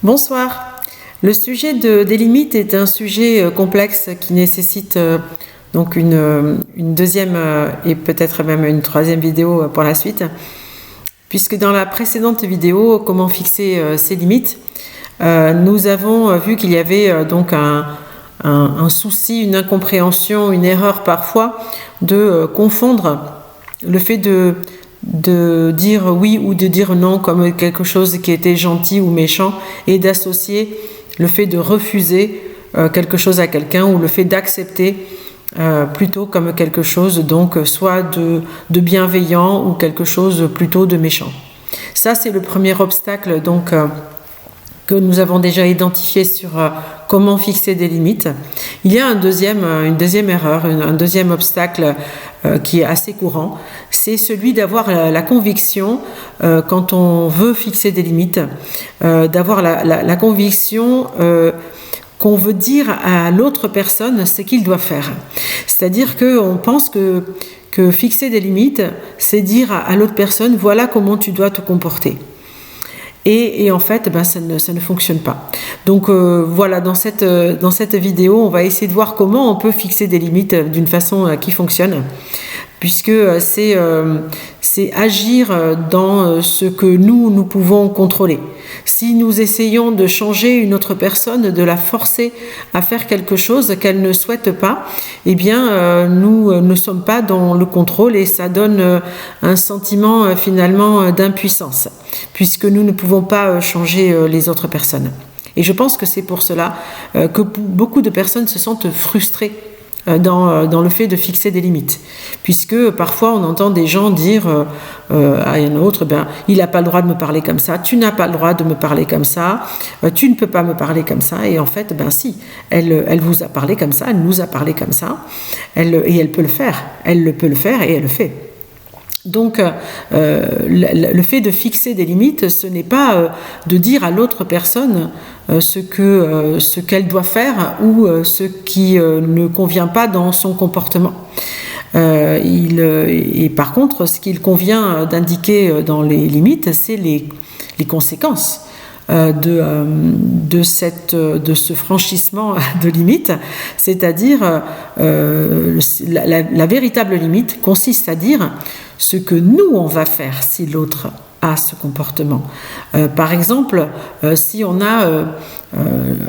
Bonsoir. Le sujet des limites est un sujet complexe qui nécessite donc une deuxième et peut-être même une troisième vidéo pour la suite, puisque dans la précédente vidéo, comment fixer ses limites, nous avons vu qu'il y avait donc un souci, une incompréhension, une erreur parfois de confondre le fait de dire oui ou de dire non comme quelque chose qui était gentil ou méchant, et d'associer le fait de refuser quelque chose à quelqu'un ou le fait d'accepter plutôt comme quelque chose donc soit de bienveillant ou quelque chose plutôt de méchant. Ça, c'est le premier obstacle donc que nous avons déjà identifié sur comment fixer des limites. Il y a une deuxième erreur, un deuxième obstacle qui est assez courant, c'est celui d'avoir la conviction, quand on veut fixer des limites, d'avoir la conviction qu'on veut dire à l'autre personne ce qu'il doit faire. C'est-à-dire qu'on pense que fixer des limites, c'est dire à l'autre personne, voilà comment tu dois te comporter. Et en fait, ça ne fonctionne pas. Donc voilà, dans cette vidéo, on va essayer de voir comment on peut fixer des limites d'une façon qui fonctionne, puisque c'est agir dans ce que nous pouvons contrôler. Si nous essayons de changer une autre personne, de la forcer à faire quelque chose qu'elle ne souhaite pas, eh bien nous ne sommes pas dans le contrôle, et ça donne un sentiment finalement d'impuissance, puisque nous ne pouvons pas changer les autres personnes. Et je pense que c'est pour cela que beaucoup de personnes se sentent frustrées dans le fait de fixer des limites, puisque parfois on entend des gens dire à un autre, il n'a pas le droit de me parler comme ça, tu n'as pas le droit de me parler comme ça, tu ne peux pas me parler comme ça. Et en fait, si, elle vous a parlé comme ça, elle nous a parlé comme ça, et elle peut le faire, et elle le fait. Donc le fait de fixer des limites, ce n'est pas de dire à l'autre personne ce qu'elle doit faire ou ce qui ne convient pas dans son comportement. Et par contre, ce qu'il convient d'indiquer dans les limites, c'est les conséquences de ce franchissement de limite, c'est-à-dire la véritable limite consiste à dire ce que nous on va faire si l'autre a ce comportement. Par exemple, si on a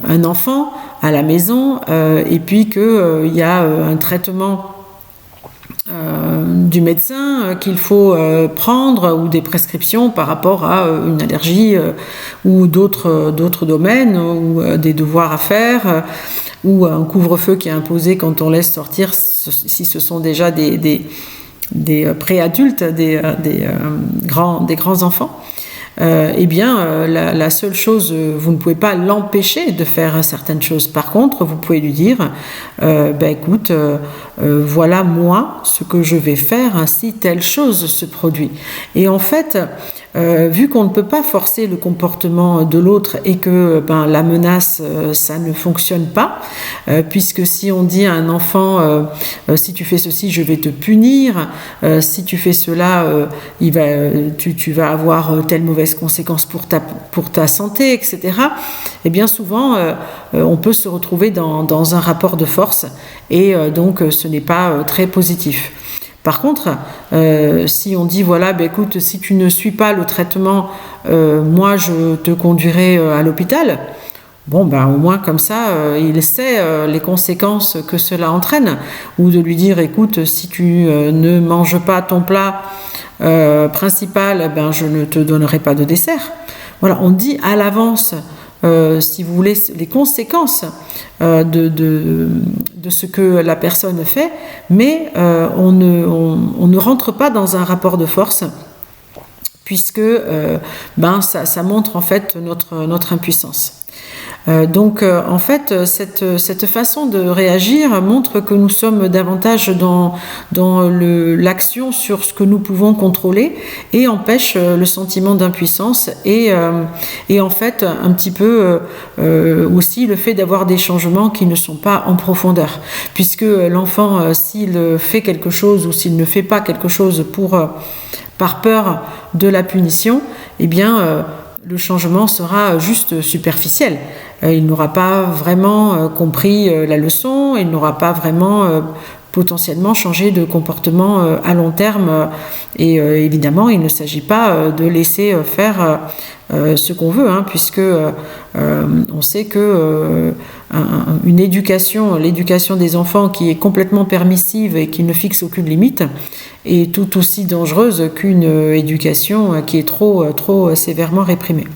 un enfant à la maison et puis qu'il y a un traitement du médecin qu'il faut prendre, ou des prescriptions par rapport à une allergie ou d'autres domaines, ou des devoirs à faire, ou un couvre-feu qui est imposé quand on laisse sortir, si ce sont déjà des préadultes, des grands enfants, la seule chose, vous ne pouvez pas l'empêcher de faire certaines choses. Par contre, vous pouvez lui dire écoute, voilà moi ce que je vais faire si telle chose se produit. Et en fait, vu qu'on ne peut pas forcer le comportement de l'autre, et que la menace, ça ne fonctionne pas, puisque si on dit à un enfant si tu fais ceci, je vais te punir, si tu fais cela, tu vas avoir telle mauvaise conséquence pour ta santé, etc. Et bien souvent, on peut se retrouver dans un rapport de force, et donc ce n'est pas très positif. Par contre, si on dit voilà, écoute, si tu ne suis pas le traitement, moi je te conduirai à l'hôpital. Au moins comme ça, il sait les conséquences que cela entraîne. Ou de lui dire écoute, si tu ne manges pas ton plat principal, je ne te donnerai pas de dessert. Voilà, on dit à l'avance, si vous voulez, les conséquences de ce que la personne fait, mais on ne rentre pas dans un rapport de force, puisque ça montre en fait notre impuissance. Donc en fait, cette façon de réagir montre que nous sommes davantage dans l'action sur ce que nous pouvons contrôler, et empêche le sentiment d'impuissance, et en fait un petit peu aussi le fait d'avoir des changements qui ne sont pas en profondeur, puisque l'enfant, s'il fait quelque chose ou s'il ne fait pas quelque chose par peur de la punition, le changement sera juste superficiel. Il n'aura pas vraiment compris la leçon, il n'aura pas vraiment potentiellement changé de comportement à long terme. Et évidemment, il ne s'agit pas de laisser faire ce qu'on veut, puisque on sait que l'éducation des enfants qui est complètement permissive et qui ne fixe aucune limite est tout aussi dangereuse qu'une éducation qui est trop sévèrement réprimée.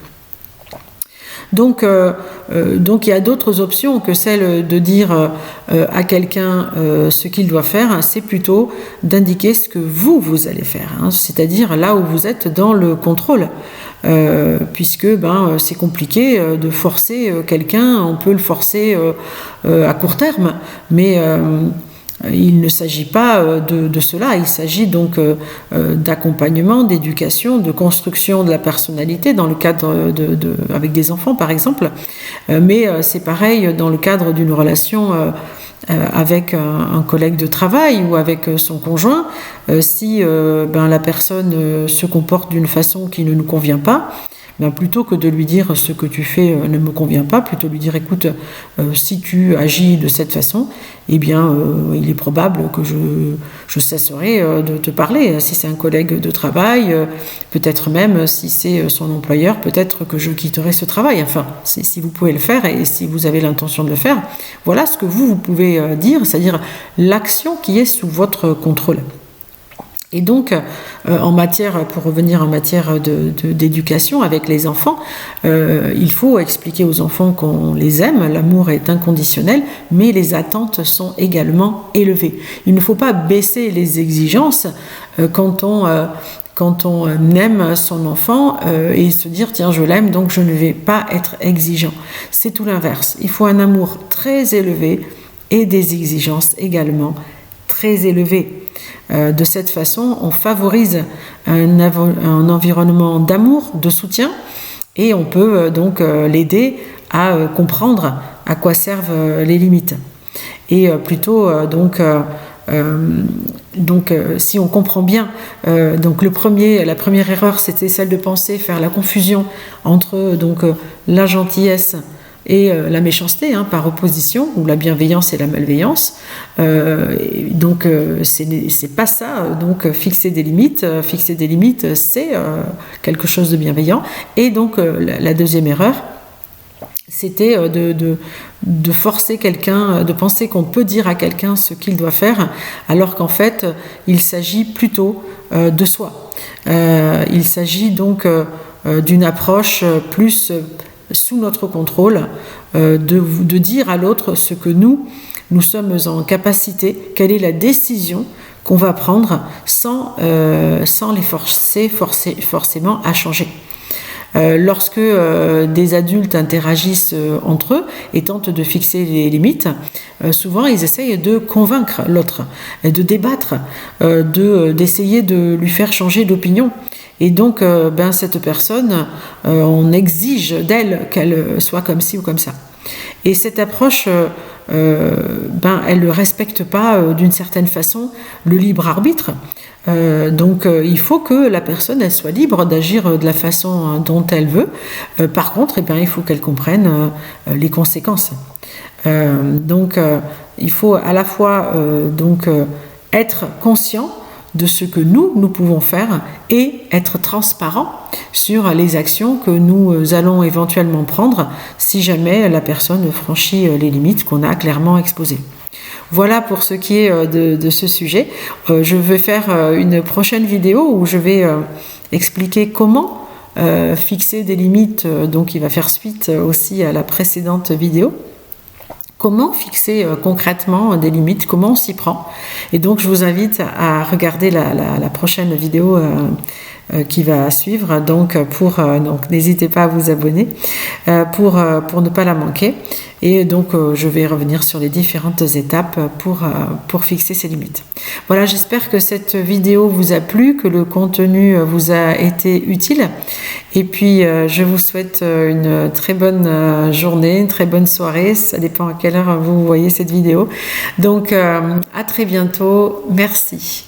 Donc il y a d'autres options que celle de dire à quelqu'un ce qu'il doit faire. C'est plutôt d'indiquer ce que vous allez faire, c'est-à-dire là où vous êtes dans le contrôle. Puisque c'est compliqué de forcer quelqu'un, on peut le forcer à court terme, mais il ne s'agit pas de cela, il s'agit donc d'accompagnement, d'éducation, de construction de la personnalité dans le cadre avec des enfants par exemple, mais c'est pareil dans le cadre d'une relation avec un collègue de travail ou avec son conjoint. Si la personne se comporte d'une façon qui ne nous convient pas, plutôt que de lui dire ce que tu fais ne me convient pas, plutôt lui dire écoute, si tu agis de cette façon, il est probable que je cesserai de te parler. Si c'est un collègue de travail, peut-être même si c'est son employeur, peut-être que je quitterai ce travail. Enfin, si vous pouvez le faire et si vous avez l'intention de le faire, voilà ce que vous pouvez dire, c'est-à-dire l'action qui est sous votre contrôle. Et donc, pour revenir en matière d'éducation avec les enfants, il faut expliquer aux enfants qu'on les aime, l'amour est inconditionnel, mais les attentes sont également élevées. Il ne faut pas baisser les exigences quand on aime son enfant et se dire tiens, je l'aime, donc je ne vais pas être exigeant. C'est tout l'inverse. Il faut un amour très élevé et des exigences également très élevées. De cette façon, on favorise un environnement d'amour, de soutien, et on peut donc l'aider à comprendre à quoi servent les limites. Et plutôt si on comprend bien, la première erreur, c'était celle de penser faire la confusion entre la gentillesse et la méchanceté par opposition, ou la bienveillance et la malveillance. C'est pas ça. Donc fixer des limites, c'est quelque chose de bienveillant. Et donc la deuxième erreur, c'était de forcer quelqu'un, de penser qu'on peut dire à quelqu'un ce qu'il doit faire, alors qu'en fait il s'agit plutôt de soi. Il s'agit donc d'une approche plus sous notre contrôle, de dire à l'autre ce que nous sommes en capacité, quelle est la décision qu'on va prendre sans les forcer forcément à changer. Lorsque des adultes interagissent entre eux et tentent de fixer les limites, souvent ils essayent de convaincre l'autre, de débattre, d'essayer de lui faire changer d'opinion. Et donc, cette personne, on exige d'elle qu'elle soit comme ci ou comme ça. Et cette approche, elle ne respecte pas d'une certaine façon le libre arbitre. Il faut que la personne elle soit libre d'agir de la façon dont elle veut. Par contre, il faut qu'elle comprenne les conséquences. Il faut à la fois être conscient de ce que nous pouvons faire et être transparent sur les actions que nous allons éventuellement prendre si jamais la personne franchit les limites qu'on a clairement exposées. Voilà pour ce qui est de ce sujet. Je vais faire une prochaine vidéo où je vais expliquer comment fixer des limites, donc il va faire suite aussi à la précédente vidéo. Comment fixer concrètement des limites, comment on s'y prend. Et donc je vous invite à regarder la prochaine vidéo qui va suivre, donc n'hésitez pas à vous abonner pour ne pas la manquer. Et donc je vais revenir sur les différentes étapes pour fixer ces limites. Voilà, j'espère que cette vidéo vous a plu, que le contenu vous a été utile. Et puis je vous souhaite une très bonne journée, une très bonne soirée, ça dépend à quelle heure vous voyez cette vidéo. Donc à très bientôt, merci.